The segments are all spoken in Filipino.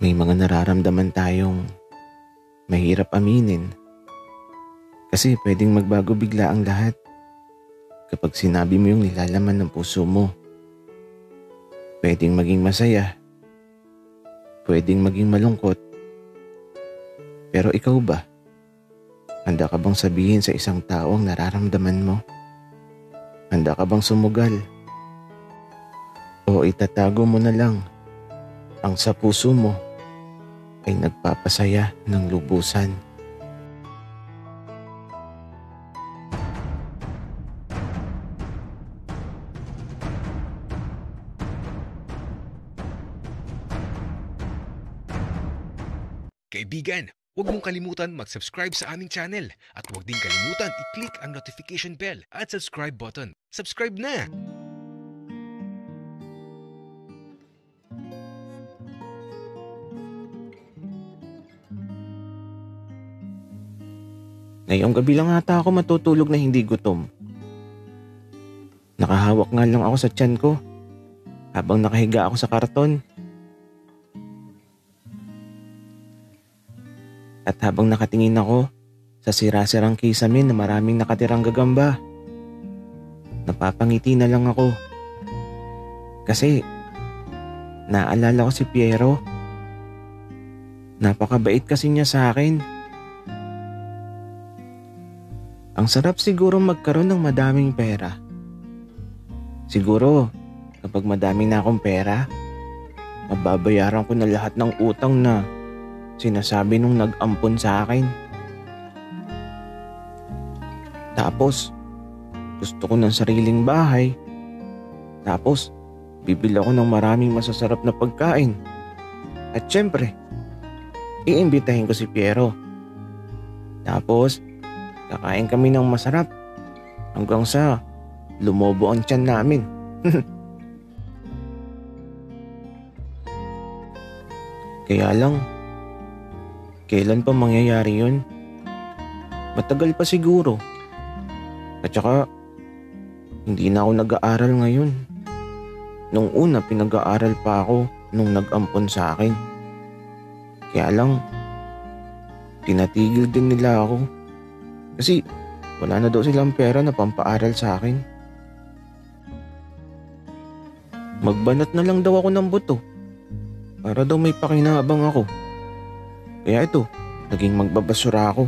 May mga nararamdaman tayong mahirap aminin kasi pwedeng magbago bigla ang lahat kapag sinabi mo yung nilalaman ng puso mo. Pwedeng maging masaya, pwedeng maging malungkot. Pero ikaw ba? Handa ka bang sabihin sa isang tao ang nararamdaman mo? Handa ka bang sumugal? O itatago mo na lang ang sa puso mo ay nagpapasaya ng lubusan? Kaibigan, huwag mong kalimutan mag-subscribe sa aming channel at huwag din kalimutan i-click ang notification bell at subscribe button. Subscribe na! Ngayong gabi lang ata ako matutulog na hindi gutom. Nakahawak nga lang ako sa tiyan ko habang nakahiga ako sa karton. At habang nakatingin ako sa sira-sirang kisame na maraming nakatirang gagamba, napapangiti na lang ako. Kasi naalala ko si Piero. Napakabait kasi niya sa akin. Ang sarap siguro magkaroon ng madaming pera. Siguro kapag madami na akong pera, mababayaran ko na lahat ng utang na sinasabi nung nag-ampon sa akin. Tapos, gusto ko ng sariling bahay. Tapos, bibili ako ng maraming masasarap na pagkain. At syempre, iimbitahin ko si Piero. Tapos, kakain kami ng masarap hanggang sa lumobo ang tiyan namin. Kaya lang, kailan pa mangyayari yun? Matagal pa siguro. At saka, hindi na ako nag-aaral ngayon. Nung una, pinag-aaral pa ako nung nag-ampon sa akin. Kaya lang, tinatigil din nila ako. Kasi wala na daw silang pera na pampaaral sa akin. Magbanat na lang daw ako ng buto para daw may pakinabang ako. Kaya ito, naging magbabasura ako.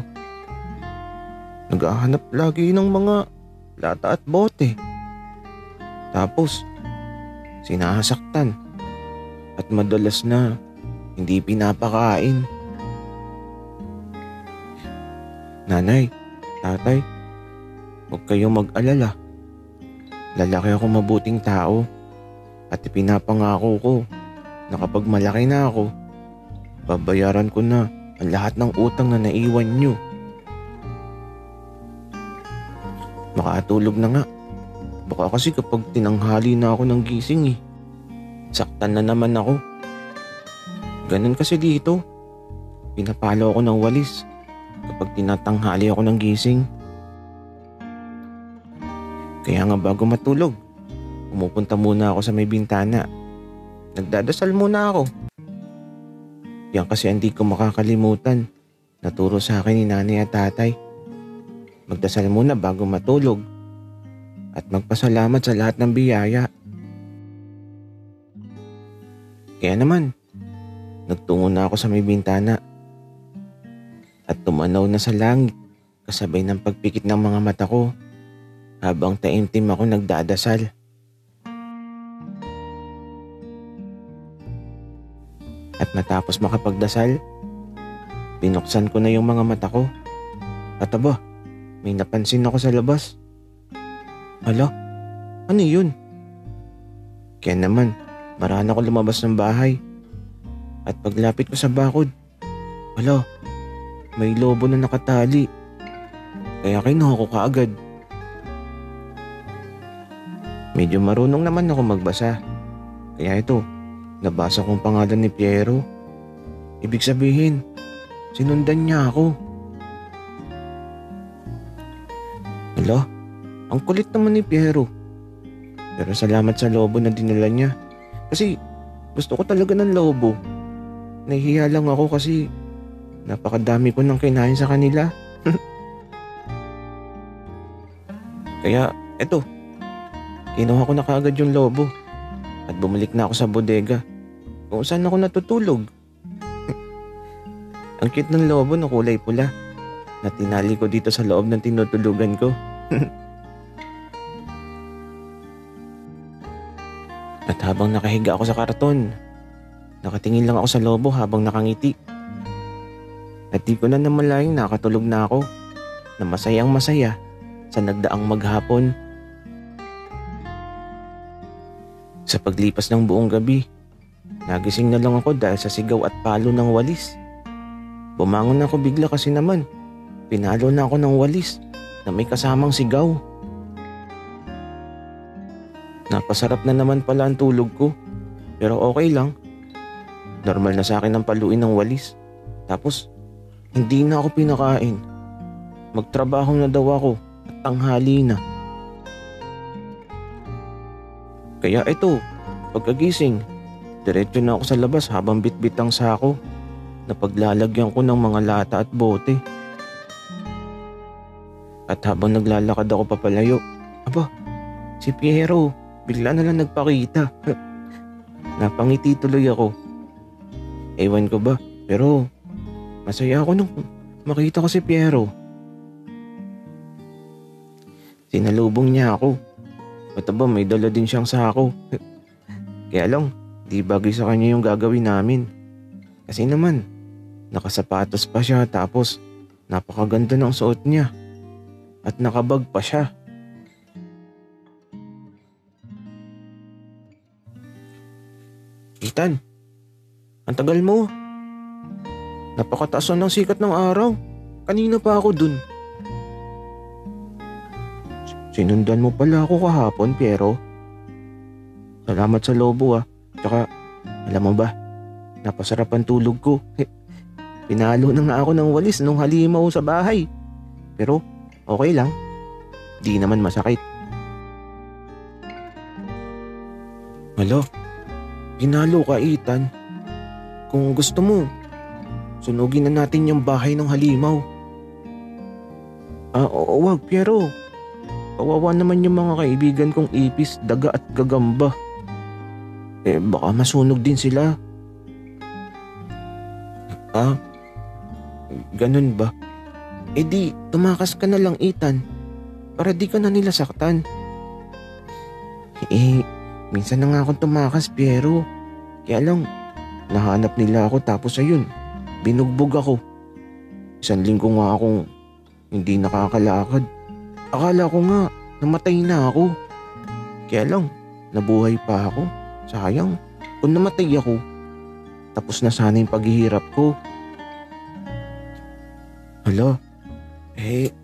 Naghahanap lagi ng mga lata at bote. Tapos, sinasaktan. At madalas na hindi pinapakain. Nanay, tatay, huwag kayong mag-alala. Lalaki ako mabuting tao at ipinapangako ko na kapag malaki na ako, babayaran ko na ang lahat ng utang na naiwan nyo. Makatulog na nga. Baka kasi kapag tinanghali na ako ng gising saktan na naman ako. Ganun kasi dito. Pinapalo ako ng walis kapag tinatanghali ako ng gising. Kaya nga bago matulog, pumupunta muna ako sa may bintana. Nagdadasal muna ako. Yan kasi hindi ko makakalimutan. Naturo sa akin ni nanay at tatay. Magdasal muna bago matulog at magpasalamat sa lahat ng biyaya. Kaya naman, nagtungo na ako sa may bintana at tumanaw na sa langit kasabay ng pagpikit ng mga mata ko habang taimtim ako nagdadasal. At matapos makapagdasal, binuksan ko na yung mga mata ko. At aba, may napansin ako sa labas. Hala, ano yun? Kaya naman, marana ako lumabas ng bahay. At paglapit ko sa bakod, hala, may lobo na nakatali. Kaya kinuha ko kaagad. Medyo marunong naman ako magbasa. Kaya ito, nabasa kong pangalan ni Piero. Ibig sabihin, sinundan niya ako. Hala, ang kulit naman ni Piero. Pero salamat sa lobo na dinala niya. Kasi gusto ko talaga ng lobo. nahihiya lang ako kasi napakadami ko nang kinain sa kanila. Kaya eto, kinuha ko na kaagad yung lobo at bumalik na ako sa bodega kung saan ako natutulog. Ang cute ng lobo na kulay pula na tinali ko dito sa loob ng tinutulugan ko. At habang nakahiga ako sa karton, nakatingin lang ako sa lobo habang nakangiti. At di ko na namalayang nakatulog na ako na masayang masaya sa nagdaang maghapon. Sa paglipas ng buong gabi, nagising na lang ako dahil sa sigaw at palo ng walis. Bumangon ako bigla kasi naman pinalo na ako ng walis na may kasamang sigaw. Napasarap na naman pala ang tulog ko, pero okay lang. Normal na sa akin ang paluin ng walis. Tapos hindi na ako pinakain. Magtrabaho na daw ako at tanghali na. Kaya ito, pagkagising, diretso na ako sa labas habang bitbit ang sako na paglalagyan ko ng mga lata at bote. At habang naglalakad ako papalayo, aba, si Piero bigla na lang nagpakita. Napangiti tuloy ako. Ewan ko ba, pero masaya ako nung makita ko si Piero. Sinalubong niya ako. At aba, may dala din siyang sako. Kaya lang, di bagay sa kanya yung gagawin namin. Kasi naman, nakasapatos pa siya tapos napakaganda ng suot niya. At nakabag pa siya. Ethan, ang tagal mo. Napakataas ng sikat ng araw. Kanina pa ako dun. Sinundan mo pala ako kahapon, Piero. Salamat sa lobo ah. Tsaka, alam mo ba, napasarap ang tulog ko. Pinalo na nga ako ng walis nung halimaw sa bahay. Pero, okay lang. Di naman masakit. Hala, pinalo ka, Ethan. Kung gusto mo, sunugin na natin yung bahay ng halimaw. Wag, Piero. Kawawa naman yung mga kaibigan kong ipis, daga at gagamba. Baka masunog din sila. Ganun ba? Di, tumakas ka na lang, Ethan. Para di ka na nila saktan. Minsan na nga akong tumakas, Piero. Kaya lang, nahanap nila ako tapos ayun, binugbog ako. 1 linggo nga akong hindi nakakalakad. Akala ko nga, namatay na ako. Kaya lang, nabuhay pa ako. Sayang, kung namatay ako, tapos na sana yung paghihirap ko. Hala,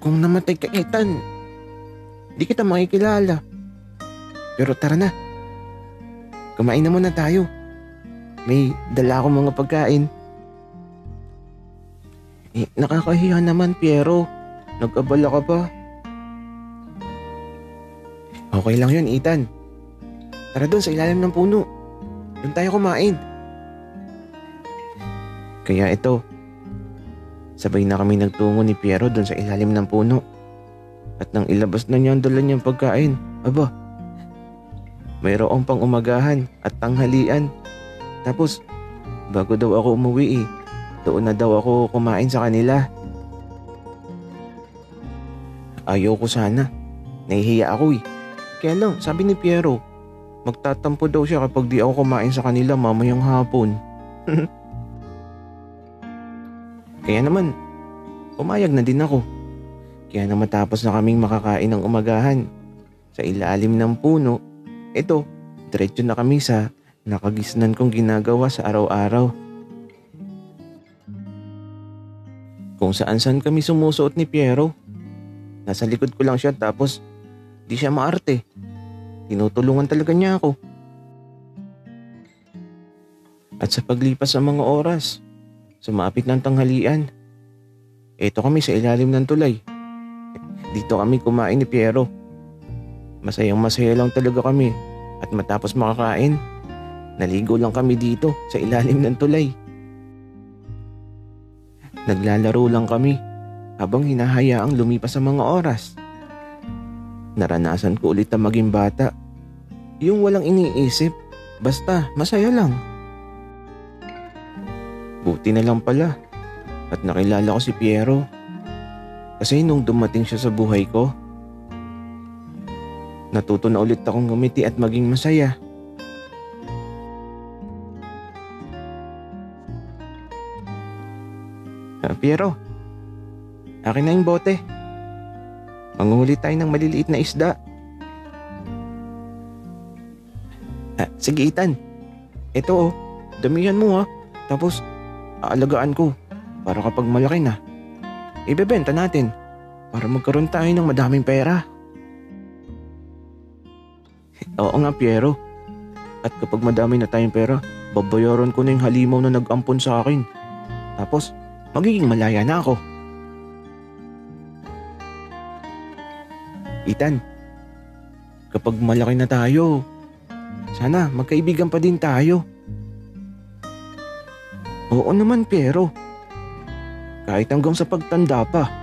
kung namatay ka, Ethan, di kita makikilala. Pero tara na, kumain na muna tayo. May dala akong mga pagkain. Nakakahiya naman, Piero. Nag-abala ka pa. Okay lang yun, Ethan. Tara doon sa ilalim ng puno. Doon tayo kumain. Kaya ito, sabay na kami nagtungo ni Piero doon sa ilalim ng puno. At nang ilabas na niya ang dala niyang pagkain, aba, mayroong pang umagahan at tanghalian. Tapos, bago daw ako umuwi doon na daw ako kumain sa kanila. Ayaw ko sana. Nahihiya ako Kaya lang, sabi ni Piero, magtatampo daw siya kapag di ako kumain sa kanila mamayang hapon. Kaya naman, pumayag na din ako. Kaya na matapos na kaming makakain ng umagahan sa ilalim ng puno, ito, diretso na kami sa nakagisnan kong ginagawa sa araw-araw. Kung saan-saan kami sumusuot ni Piero. Nasa likod ko lang siya tapos di siya maarte. Tinutulungan talaga niya ako. At sa paglipas ng mga oras, sumapit ng tanghalian, eto kami sa ilalim ng tulay. Dito kami kumain ni Piero. Masayang masaya lang talaga kami at matapos makakain, naligo lang kami dito sa ilalim ng tulay. Naglalaro lang kami habang hinahayaang lumipas ang mga oras. Naranasan ko ulit ang maging bata. Yung walang iniisip, basta masaya lang. Buti na lang pala at nakilala ko si Piero. Kasi nung dumating siya sa buhay ko, natuto na ulit akong ngumiti at maging masaya. Piero, akin na yung bote. Manguhuli tayo ng maliliit na isda. Sige Ethan, ito damihan mo tapos aalagaan ko para kapag malaki na, ibebenta natin para magkaroon tayo ng madaming pera. Oo nga Piero, at kapag madami na tayong pera, babayaran ko na yung halimaw na nag-ampon sa akin. Tapos magiging malaya na ako. Ethan, kapag malaki na tayo, sana magkaibigan pa din tayo. Oo naman Piero, kahit hanggang sa pagtanda pa.